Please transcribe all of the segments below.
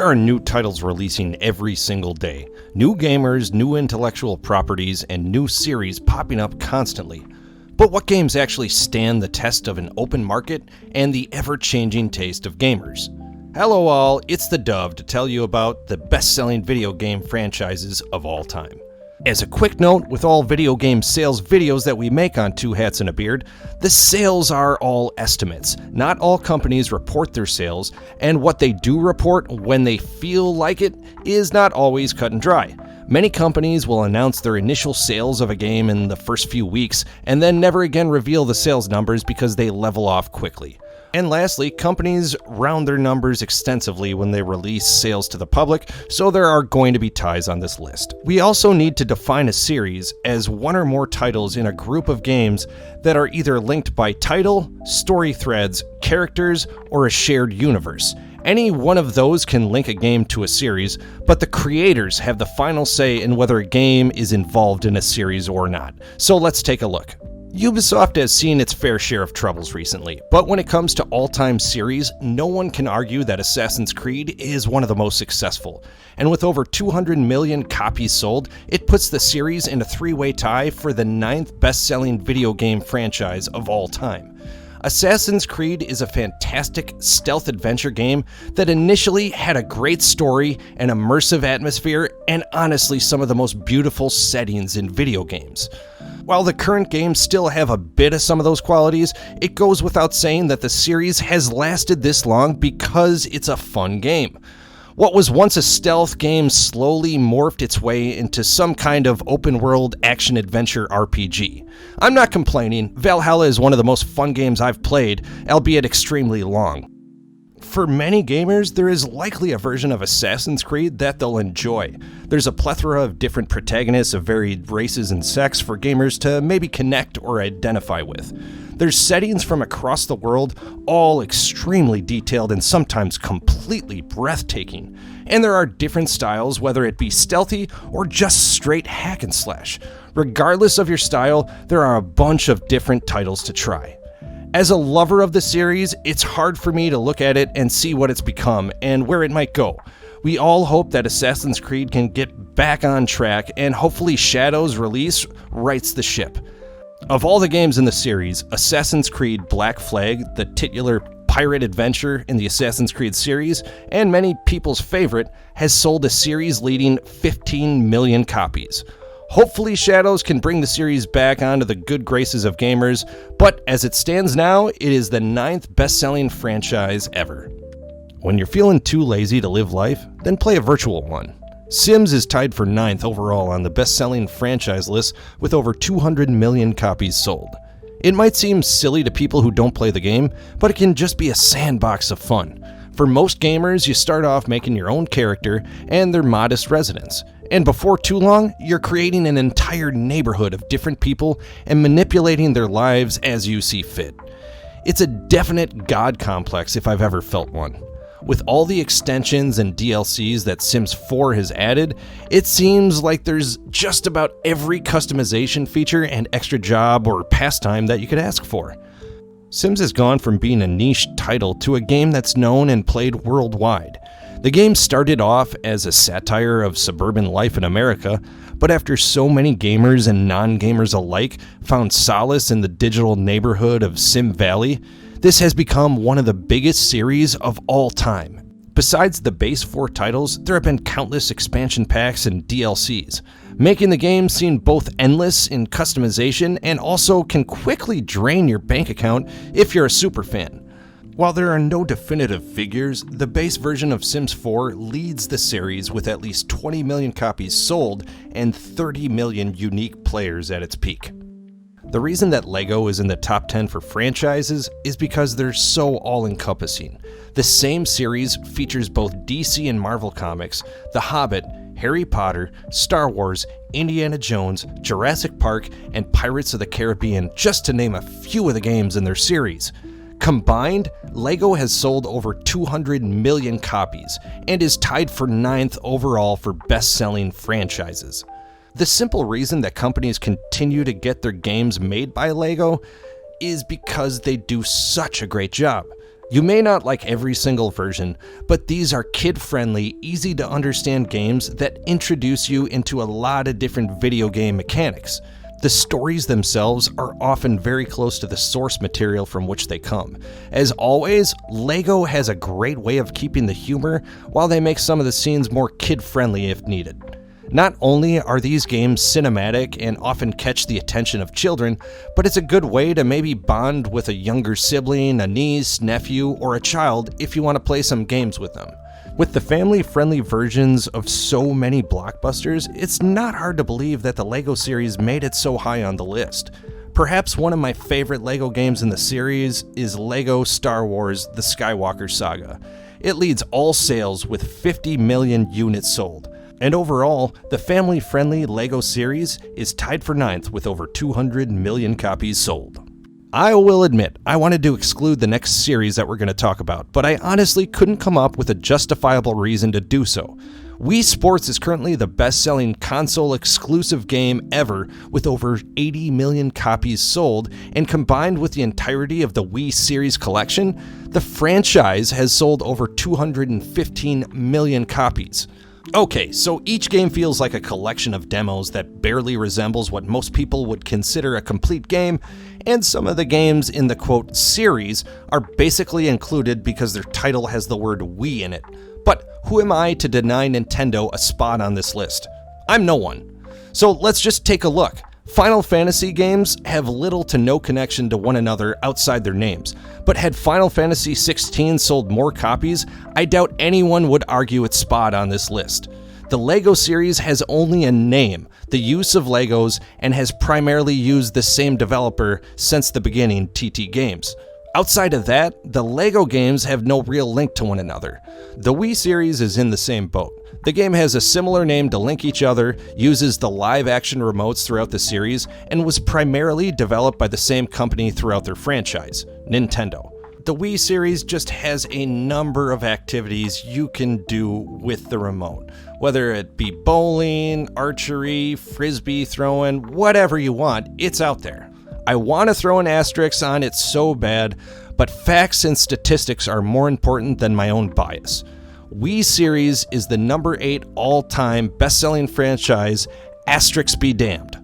There are new titles releasing every single day. New gamers, new intellectual properties, and new series popping up constantly. But what games actually stand the test of an open market and the ever-changing taste of gamers? Hello all, it's the Dove to tell you about the best-selling video game franchises of all time. As a quick note, with all video game sales videos that we make on Two Hats and a Beard, the sales are all estimates. Not all companies report their sales, and what they do report when they feel like it is not always cut and dry. Many companies will announce their initial sales of a game in the first few weeks, and then never again reveal the sales numbers because they level off quickly. And lastly, companies round their numbers extensively when they release sales to the public, so there are going to be ties on this list. We also need to define a series as one or more titles in a group of games that are either linked by title, story threads, characters, or a shared universe. Any one of those can link a game to a series, but the creators have the final say in whether a game is involved in a series or not. So let's take a look. Ubisoft has seen its fair share of troubles recently, but when it comes to all-time series, no one can argue that Assassin's Creed is one of the most successful. And with over 200 million copies sold, it puts the series in a three-way tie for the 9th best-selling video game franchise of all time. Assassin's Creed is a fantastic stealth adventure game that initially had a great story, an immersive atmosphere, and honestly some of the most beautiful settings in video games. While the current games still have a bit of some of those qualities, it goes without saying that the series has lasted this long because it's a fun game. What was once a stealth game slowly morphed its way into some kind of open-world action-adventure RPG. I'm not complaining, Valhalla is one of the most fun games I've played, albeit extremely long. For many gamers, there is likely a version of Assassin's Creed that they'll enjoy. There's a plethora of different protagonists of varied races and sex for gamers to maybe connect or identify with. There's settings from across the world, all extremely detailed and sometimes completely breathtaking. And there are different styles, whether it be stealthy or just straight hack and slash. Regardless of your style, there are a bunch of different titles to try. As a lover of the series, it's hard for me to look at it and see what it's become and where it might go. We all hope that Assassin's Creed can get back on track and hopefully Shadow's release rights the ship. Of all the games in the series, Assassin's Creed Black Flag, the titular pirate adventure in the Assassin's Creed series, and many people's favorite, has sold a series-leading 15 million copies. Hopefully Shadows can bring the series back onto the good graces of gamers, but as it stands now, it is the 9th best-selling franchise ever. When you're feeling too lazy to live life, then play a virtual one. Sims is tied for 9th overall on the best-selling franchise list with over 200 million copies sold. It might seem silly to people who don't play the game, but it can just be a sandbox of fun. For most gamers, you start off making your own character and their modest residence. And before too long, you're creating an entire neighborhood of different people and manipulating their lives as you see fit. It's a definite god complex if I've ever felt one. With all the extensions and DLCs that Sims 4 has added, it seems like there's just about every customization feature and extra job or pastime that you could ask for. Sims has gone from being a niche title to a game that's known and played worldwide. The game started off as a satire of suburban life in America, but after so many gamers and non-gamers alike found solace in the digital neighborhood of Sim Valley, this has become one of the biggest series of all time. Besides the base 4 titles, there have been countless expansion packs and DLCs, making the game seem both endless in customization and also can quickly drain your bank account if you're a super fan. While there are no definitive figures, the base version of Sims 4 leads the series with at least 20 million copies sold and 30 million unique players at its peak. The reason that LEGO is in the top 10 for franchises is because they're so all-encompassing. The same series features both DC and Marvel comics, The Hobbit, Harry Potter, Star Wars, Indiana Jones, Jurassic Park, and Pirates of the Caribbean, just to name a few of the games in their series. Combined, LEGO has sold over 200 million copies and is tied for 9th overall for best-selling franchises. The simple reason that companies continue to get their games made by LEGO is because they do such a great job. You may not like every single version, but these are kid-friendly, easy-to-understand games that introduce you into a lot of different video game mechanics. The stories themselves are often very close to the source material from which they come. As always, LEGO has a great way of keeping the humor while they make some of the scenes more kid-friendly if needed. Not only are these games cinematic and often catch the attention of children, but it's a good way to maybe bond with a younger sibling, a niece, nephew, or a child if you want to play some games with them. With the family-friendly versions of so many blockbusters, it's not hard to believe that the LEGO series made it so high on the list. Perhaps one of my favorite LEGO games in the series is LEGO Star Wars: The Skywalker Saga. It leads all sales with 50 million units sold. And overall, the family-friendly LEGO series is tied for 9th with over 200 million copies sold. I will admit, I wanted to exclude the next series that we're going to talk about, but I honestly couldn't come up with a justifiable reason to do so. Wii Sports is currently the best-selling console-exclusive game ever, with over 80 million copies sold, and combined with the entirety of the Wii Series collection, the franchise has sold over 215 million copies. Okay, so each game feels like a collection of demos that barely resembles what most people would consider a complete game, and some of the games in the quote series are basically included because their title has the word Wii in it. But who am I to deny Nintendo a spot on this list? I'm no one. So let's just take a look. Final Fantasy games have little to no connection to one another outside their names, but had Final Fantasy XVI sold more copies, I doubt anyone would argue its spot on this list. The LEGO series has only a name, the use of Legos, and has primarily used the same developer since the beginning, TT Games. Outside of that, the LEGO games have no real link to one another. The Wii series is in the same boat. The game has a similar name to link each other, uses the live-action remotes throughout the series, and was primarily developed by the same company throughout their franchise, Nintendo. The Wii series just has a number of activities you can do with the remote, whether it be bowling, archery, frisbee throwing, whatever you want, it's out there. I want to throw an asterisk on it so bad, but facts and statistics are more important than my own bias. Wii Series is the number 8 all-time best-selling franchise, asterisk be damned.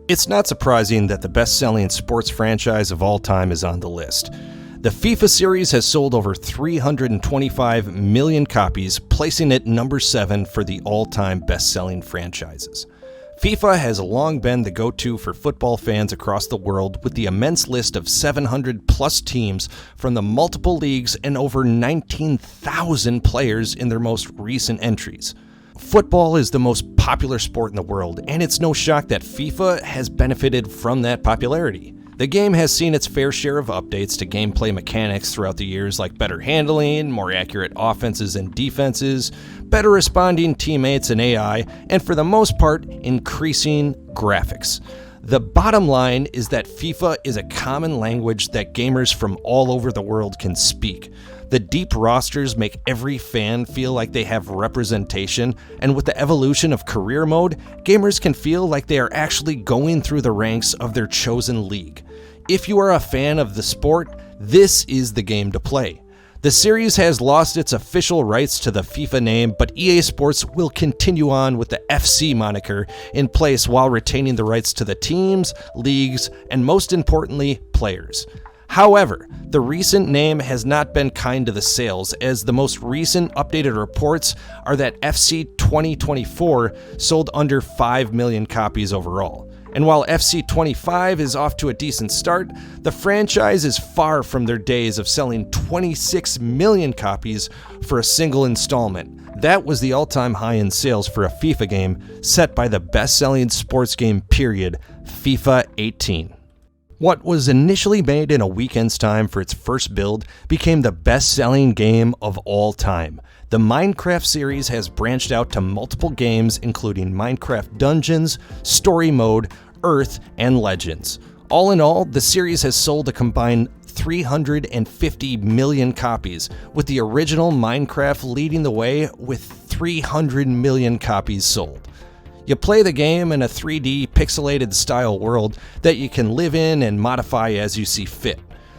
It's not surprising that the best-selling sports franchise of all time is on the list. The FIFA series has sold over 325 million copies, placing it number 7 for the all-time best-selling franchises. FIFA has long been the go-to for football fans across the world, with the immense list of 700-plus teams from the multiple leagues and over 19,000 players in their most recent entries. Football is the most popular sport in the world, and it's no shock that FIFA has benefited from that popularity. The game has seen its fair share of updates to gameplay mechanics throughout the years, like better handling, more accurate offenses and defenses, better responding teammates and AI, and for the most part, increasing graphics. The bottom line is that FIFA is a common language that gamers from all over the world can speak. The deep rosters make every fan feel like they have representation, and with the evolution of career mode, gamers can feel like they are actually going through the ranks of their chosen league. If you are a fan of the sport, this is the game to play. The series has lost its official rights to the FIFA name, but EA Sports will continue on with the FC moniker in place while retaining the rights to the teams, leagues, and most importantly, players. However, the recent name has not been kind to the sales, as the most recent updated reports are that FC 2024 sold under 5 million copies overall. And while FC 25 is off to a decent start, the franchise is far from their days of selling 26 million copies for a single installment. That was the all-time high in sales for a FIFA game, set by the best-selling sports game period, FIFA 18. What was initially made in a weekend's time for its first build became the best-selling game of all time. The Minecraft series has branched out to multiple games, including Minecraft Dungeons, Story Mode, Earth, and Legends. All in all, the series has sold a combined 350 million copies, with the original Minecraft leading the way with 300 million copies sold. You play the game in a 3D pixelated style world that you can live in and modify as you see fit.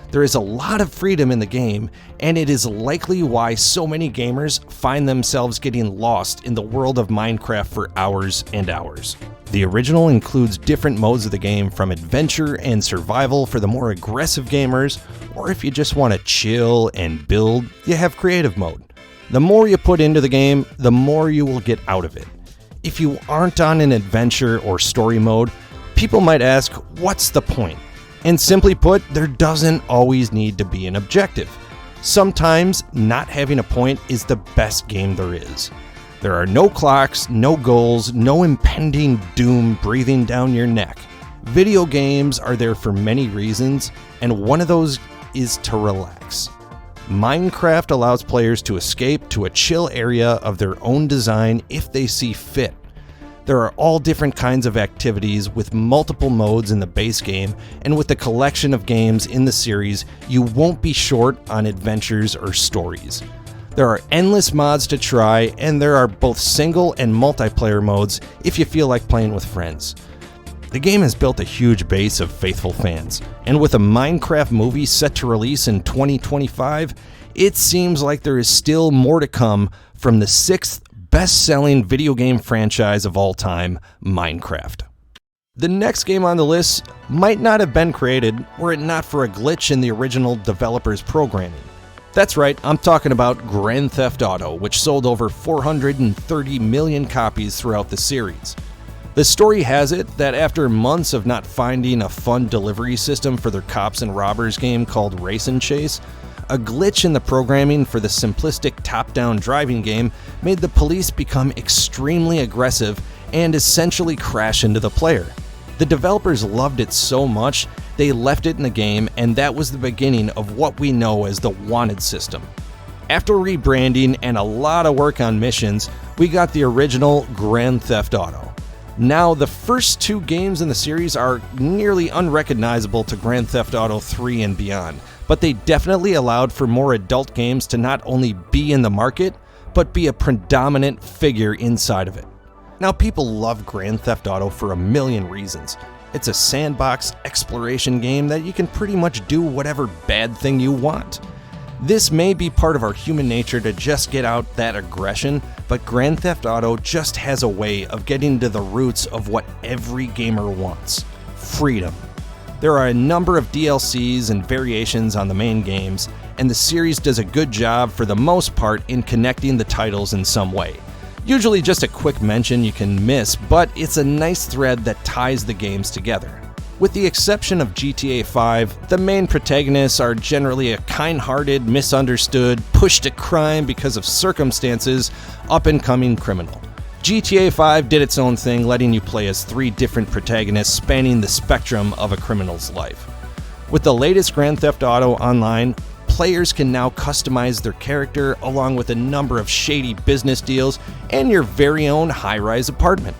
There is a lot of freedom in the game, and it is likely why so many gamers find themselves getting lost in the world of Minecraft for hours and hours. The original includes different modes of the game, from adventure and survival for the more aggressive gamers, or if you just want to chill and build, you have creative mode. The more you put into the game, the more you will get out of it. If you aren't on an adventure or story mode, people might ask, what's the point? And simply put, there doesn't always need to be an objective. Sometimes not having a point is the best game there is. There are no clocks, no goals, no impending doom breathing down your neck. Video games are there for many reasons, and one of those is to relax. Minecraft allows players to escape to a chill area of their own design if they see fit. There are all different kinds of activities with multiple modes in the base game, and with the collection of games in the series, you won't be short on adventures or stories. There are endless mods to try, and there are both single and multiplayer modes if you feel like playing with friends. The game has built a huge base of faithful fans, and with a Minecraft movie set to release in 2025, it seems like there is still more to come from the sixth best-selling video game franchise of all time, Minecraft. The next game on the list might not have been created were it not for a glitch in the original developer's programming. That's right, I'm talking about Grand Theft Auto, which sold over 430 million copies throughout the series. The story has it that after months of not finding a fun delivery system for their cops and robbers game called Race and Chase, a glitch in the programming for the simplistic top-down driving game made the police become extremely aggressive and essentially crash into the player. The developers loved it so much, they left it in the game, and that was the beginning of what we know as the Wanted system. After rebranding and a lot of work on missions, we got the original Grand Theft Auto. Now, the first two games in the series are nearly unrecognizable to Grand Theft Auto 3 and beyond, but they definitely allowed for more adult games to not only be in the market, but be a predominant figure inside of it. Now, people love Grand Theft Auto for a million reasons. It's a sandbox exploration game that you can pretty much do whatever bad thing you want. This may be part of our human nature to just get out that aggression, but Grand Theft Auto just has a way of getting to the roots of what every gamer wants: freedom. There are a number of DLCs and variations on the main games, and the series does a good job for the most part in connecting the titles in some way. Usually just a quick mention you can miss, but it's a nice thread that ties the games together. With the exception of GTA 5, the main protagonists are generally a kind-hearted, misunderstood, pushed to crime because of circumstances, up-and-coming criminal. GTA 5 did its own thing, letting you play as 3 different protagonists spanning the spectrum of a criminal's life. With the latest Grand Theft Auto Online, players can now customize their character along with a number of shady business deals and your very own high-rise apartment.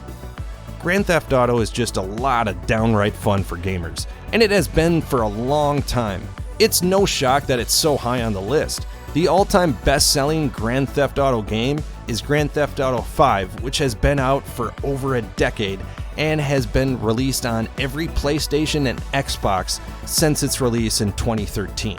Grand Theft Auto is just a lot of downright fun for gamers, and it has been for a long time. It's no shock that it's so high on the list. The all-time best-selling Grand Theft Auto game is Grand Theft Auto 5, which has been out for over a decade and has been released on every PlayStation and Xbox since its release in 2013.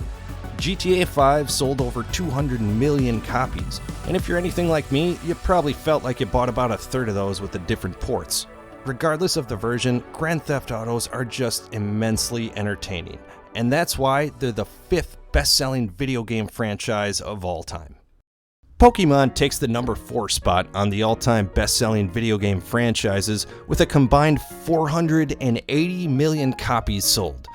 GTA 5 sold over 200 million copies, and if you're anything like me, you probably felt like you bought about a third of those with the different ports. Regardless of the version, Grand Theft Autos are just immensely entertaining, and that's why they're the 5th best-selling video game franchise of all time. Pokemon takes the number 4 spot on the all-time best-selling video game franchises with a combined 480 million copies sold.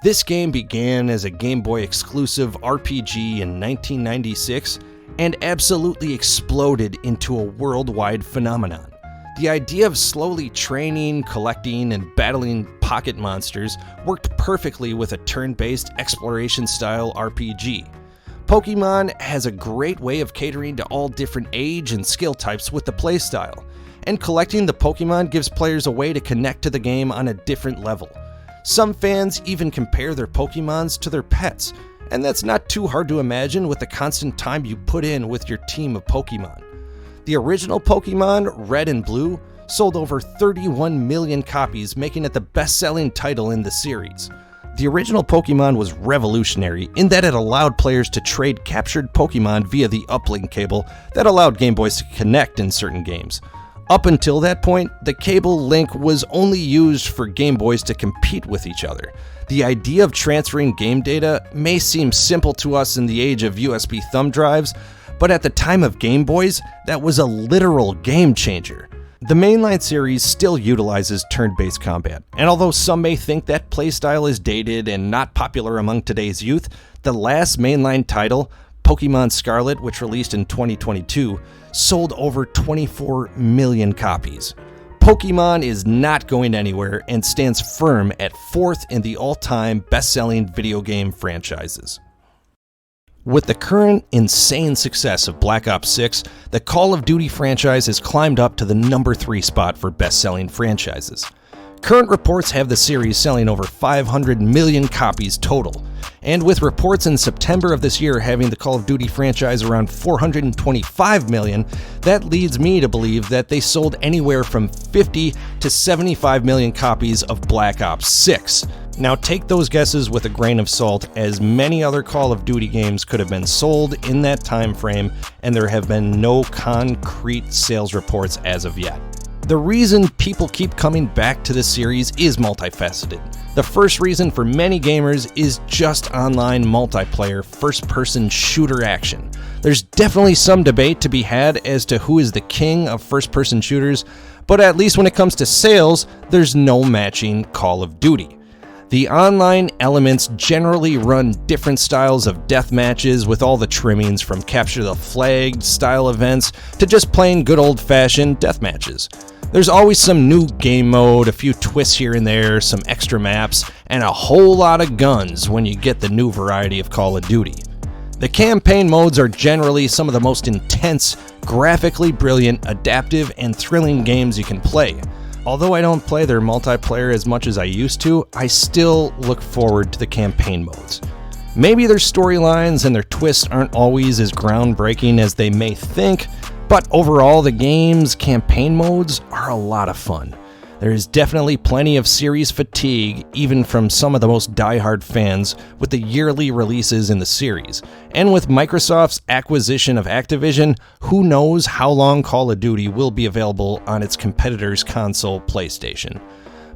This game began as a Game Boy exclusive RPG in 1996 and absolutely exploded into a worldwide phenomenon. The idea of slowly training, collecting, and battling pocket monsters worked perfectly with a turn-based exploration-style RPG. Pokemon has a great way of catering to all different age and skill types with the playstyle, and collecting the Pokemon gives players a way to connect to the game on a different level. Some fans even compare their Pokemons to their pets, and that's not too hard to imagine with the constant time you put in with your team of Pokemon. The original Pokemon, Red and Blue, sold over 31 million copies, making it the best-selling title in the series. The original Pokemon was revolutionary in that it allowed players to trade captured Pokemon via the uplink cable that allowed Game Boys to connect in certain games. Up until that point, the cable link was only used for Game Boys to compete with each other. The idea of transferring game data may seem simple to us in the age of USB thumb drives, but at the time of Game Boys, that was a literal game changer. The mainline series still utilizes turn-based combat, and although some may think that playstyle is dated and not popular among today's youth, the last mainline title, Pokemon Scarlet, which released in 2022, sold over 24 million copies. Pokemon is not going anywhere and stands firm at 4th in the all-time best-selling video game franchises. With the current insane success of Black Ops 6, the Call of Duty franchise has climbed up to the number 3 spot for best-selling franchises. Current reports have the series selling over 500 million copies total, and with reports in September of this year having the Call of Duty franchise around 425 million, that leads me to believe that they sold anywhere from 50 to 75 million copies of Black Ops 6. Now take those guesses with a grain of salt, as many other Call of Duty games could have been sold in that time frame, and there have been no concrete sales reports as of yet. The reason people keep coming back to this series is multifaceted. The first reason for many gamers is just online multiplayer first-person shooter action. There's definitely some debate to be had as to who is the king of first-person shooters, but at least when it comes to sales, there's no matching Call of Duty. The online elements generally run different styles of death matches with all the trimmings from capture the flag style events to just plain good old-fashioned death matches. There's always some new game mode, a few twists here and there, some extra maps, and a whole lot of guns when you get the new variety of Call of Duty. The campaign modes are generally some of the most intense, graphically brilliant, adaptive, and thrilling games you can play. Although I don't play their multiplayer as much as I used to, I still look forward to the campaign modes. Maybe their storylines and their twists aren't always as groundbreaking as they may think, but overall the game's campaign modes are a lot of fun. There is definitely plenty of series fatigue, even from some of the most diehard fans, with the yearly releases in the series. And with Microsoft's acquisition of Activision, who knows how long Call of Duty will be available on its competitor's console, PlayStation.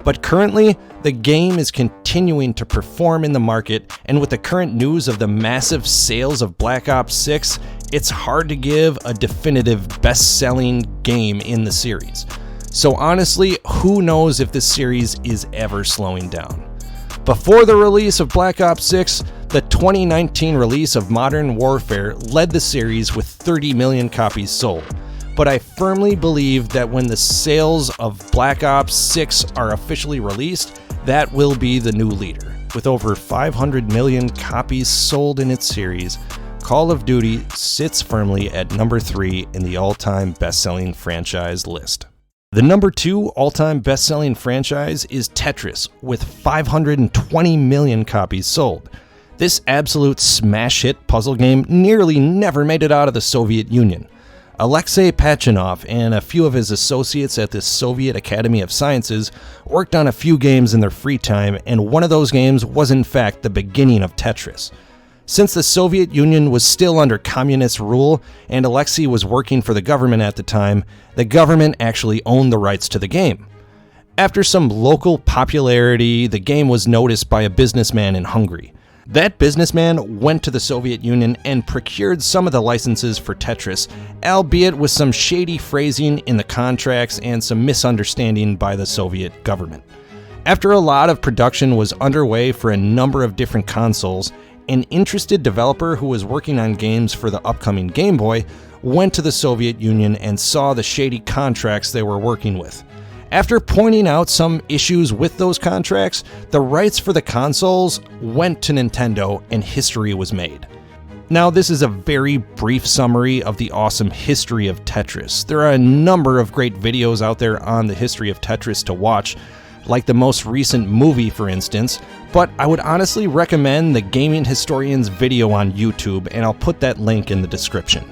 But currently, the game is continuing to perform in the market, and with the current news of the massive sales of Black Ops 6, it's hard to give a definitive best-selling game in the series. So honestly, who knows if this series is ever slowing down. Before the release of Black Ops 6, the 2019 release of Modern Warfare led the series with 30 million copies sold. But I firmly believe that when the sales of Black Ops 6 are officially released, that will be the new leader. With over 500 million copies sold in its series, Call of Duty sits firmly at number 3 in the all-time best-selling franchise list. The number 2 all-time best-selling franchise is Tetris, with 520 million copies sold. This absolute smash hit puzzle game nearly never made it out of the Soviet Union. Alexei Pachinov and a few of his associates at the Soviet Academy of Sciences worked on a few games in their free time, and one of those games was in fact the beginning of Tetris. Since the Soviet Union was still under communist rule and Alexei was working for the government at the time, the government actually owned the rights to the game. After some local popularity, the game was noticed by a businessman in Hungary. That businessman went to the Soviet Union and procured some of the licenses for Tetris, albeit with some shady phrasing in the contracts and some misunderstanding by the Soviet government. After a lot of production was underway for a number of different consoles, an interested developer who was working on games for the upcoming Game Boy went to the Soviet Union and saw the shady contracts they were working with. After pointing out some issues with those contracts, the rights for the consoles went to Nintendo and history was made. Now, this is a very brief summary of the awesome history of Tetris. There are a number of great videos out there on the history of Tetris to watch, like the most recent movie, for instance, but I would honestly recommend the Gaming Historian's video on YouTube, and I'll put that link in the description.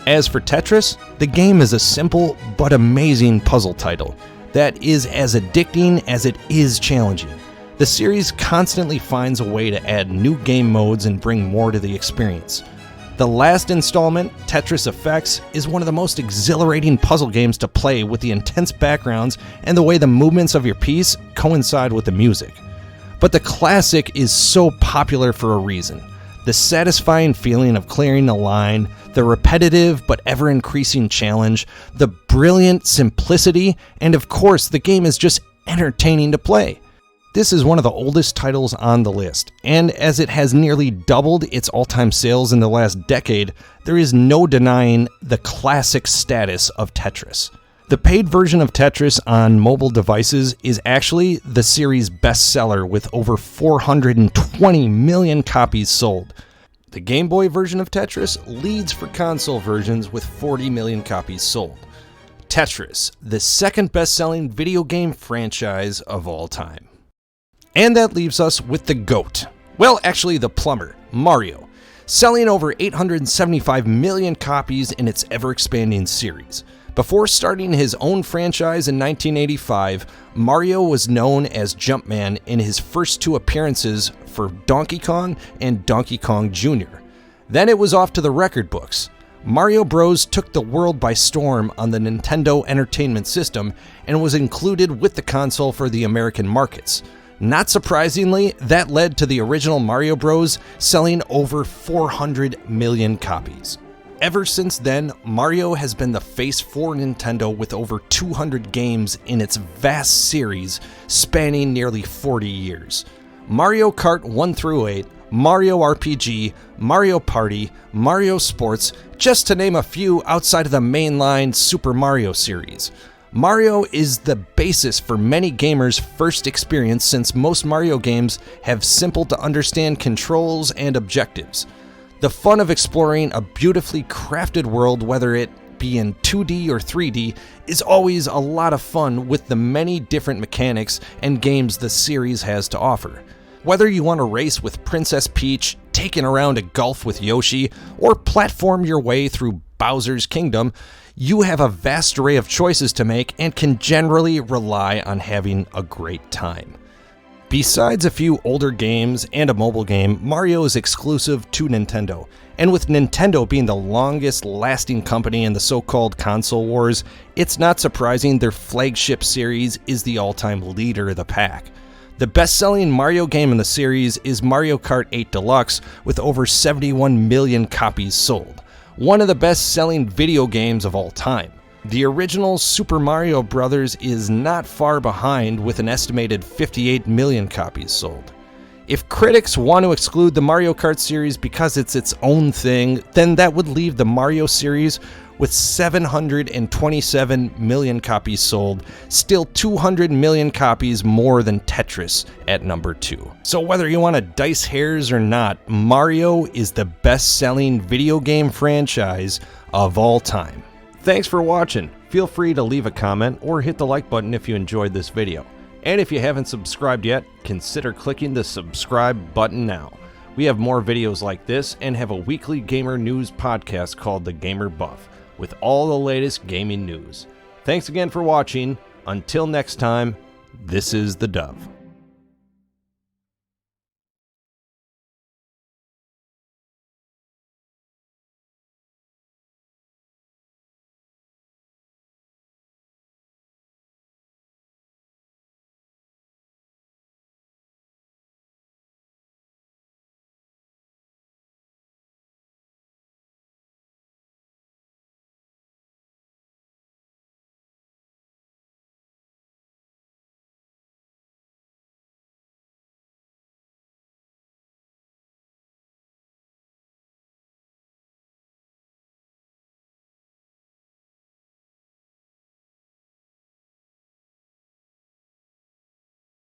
As for Tetris, the game is a simple but amazing puzzle title that is as addicting as it is challenging. The series constantly finds a way to add new game modes and bring more to the experience. The last installment, Tetris Effects, is one of the most exhilarating puzzle games to play, with the intense backgrounds and the way the movements of your piece coincide with the music. But the classic is so popular for a reason. The satisfying feeling of clearing a line, the repetitive but ever-increasing challenge, the brilliant simplicity, and of course, the game is just entertaining to play. This is one of the oldest titles on the list, and as it has nearly doubled its all-time sales in the last decade, there is no denying the classic status of Tetris. The paid version of Tetris on mobile devices is actually the series' bestseller, with over 420 million copies sold. The Game Boy version of Tetris leads for console versions with 40 million copies sold. Tetris, the second best-selling video game franchise of all time. And that leaves us with the GOAT. Well, actually the plumber, Mario, selling over 875 million copies in its ever-expanding series. Before starting his own franchise in 1985, Mario was known as Jumpman in his first two appearances for Donkey Kong and Donkey Kong Jr. Then it was off to the record books. Mario Bros. Took the world by storm on the Nintendo Entertainment System and was included with the console for the American markets. Not surprisingly, that led to the original Mario Bros. Selling over 400 million copies. Ever since then, Mario has been the face for Nintendo with over 200 games in its vast series spanning nearly 40 years. Mario Kart 1 through 8, Mario RPG, Mario Party, Mario Sports, just to name a few outside of the mainline Super Mario series. Mario is the basis for many gamers' first experience, since most Mario games have simple to understand controls and objectives. The fun of exploring a beautifully crafted world, whether it be in 2D or 3D, is always a lot of fun with the many different mechanics and games the series has to offer. Whether you want to race with Princess Peach, take an around a golf with Yoshi, or platform your way through Bowser's Kingdom, you have a vast array of choices to make and can generally rely on having a great time. Besides a few older games and a mobile game, Mario is exclusive to Nintendo. And with Nintendo being the longest lasting company in the so-called console wars, it's not surprising their flagship series is the all-time leader of the pack. The best-selling Mario game in the series is Mario Kart 8 Deluxe, with over 71 million copies sold. One of the best-selling video games of all time. The original Super Mario Bros. Is not far behind, with an estimated 58 million copies sold. If critics want to exclude the Mario Kart series because it's its own thing, then that would leave the Mario series with 727 million copies sold, still 200 million copies more than Tetris at number 2. So whether you want to dice hairs or not, Mario is the best-selling video game franchise of all time. Thanks for watching. Feel free to leave a comment or hit the like button if you enjoyed this video. And if you haven't subscribed yet, consider clicking the subscribe button now. We have more videos like this and have a weekly gamer news podcast called The Gamer Buff, with all the latest gaming news. Thanks again for watching. Until next time, this is the Dove.